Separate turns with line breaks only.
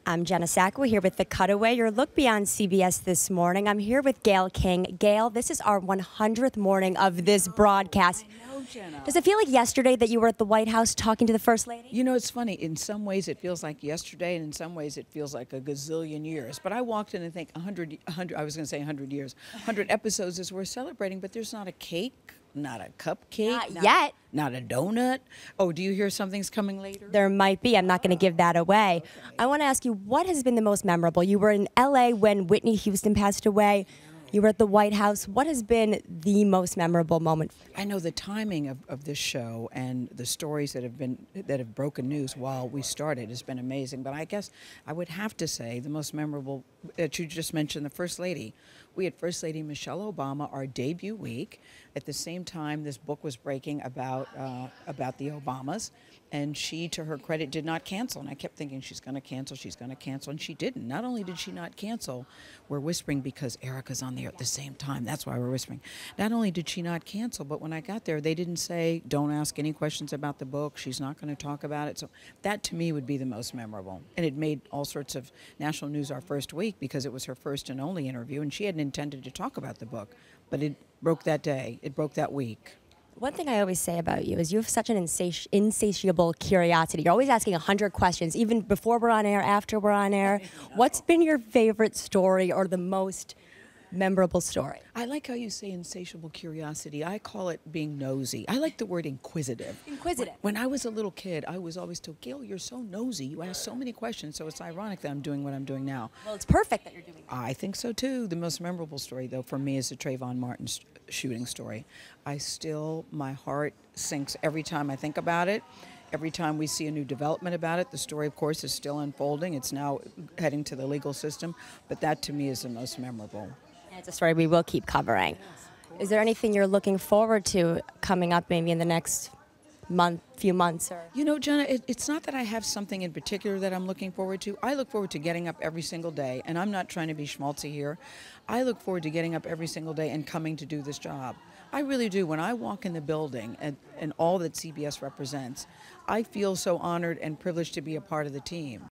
I'm Jenna Sakwa here with the Cutaway, your look beyond CBS This Morning. I'm here with Gayle King. Gayle, this is our 100th morning of this broadcast.
I know, Jenna.
Does it feel like yesterday that you were at the White House talking to the First Lady?
You know, it's funny. In some ways, it feels like yesterday, and in some ways, it feels like a gazillion years. But I walked in and think 100 I was going to say 100 years. 100 episodes is worth celebrating, but there's not a cake, not a cupcake.
Not yet.
Not a donut. Oh, do you hear something's coming later?
There might be. I'm not going to give that away. Okay. I want to ask you, what has been the most memorable? You were in L.A. when Whitney Houston passed away. You were at the White House. What has been the most memorable moment?
I know the timing of this show and the stories that have broken news while we started has been amazing. But I guess I would have to say the most memorable that you just mentioned, the First Lady. We had First Lady Michelle Obama our debut week. At the same time, this book was breaking about the Obamas, and she, to her credit, did not cancel. And I kept thinking she's going to cancel, and she didn't. Not only did she not cancel, we're whispering because Erica's on there at the same time. That's why we're whispering. Not only did she not cancel, but when I got there, they didn't say, don't ask any questions about the book. She's not going to talk about it. So that, to me, would be the most memorable. And it made all sorts of national news our first week because it was her first and only interview, and she hadn't intended to talk about the book. But it broke that day. It broke that week.
One thing I always say about you is you have such an insatiable curiosity. You're always asking 100 questions, even before we're on air, after we're on air. What's been your favorite story or the most memorable story?
I like how you say insatiable curiosity. I call it being nosy. I like the word inquisitive.
Inquisitive.
When I was a little kid, I was always told, Gayle, you're so nosy. You ask so many questions, so it's ironic that I'm doing what I'm doing now.
Well, it's perfect that you're doing that.
I think so, too. The most memorable story, though, for me is the Trayvon Martin shooting story. My heart sinks every time I think about it. Every time we see a new development about it, the story, of course, is still unfolding. It's now heading to the legal system, but that, to me, is the most memorable.
It's a story we will keep covering. Is there anything you're looking forward to coming up maybe in the next few months? Or?
You know, Jenna, it's not that I have something in particular that I'm looking forward to. I look forward to getting up every single day, and I'm not trying to be schmaltzy here. I look forward to getting up every single day and coming to do this job. I really do. When I walk in the building and all that CBS represents, I feel so honored and privileged to be a part of the team.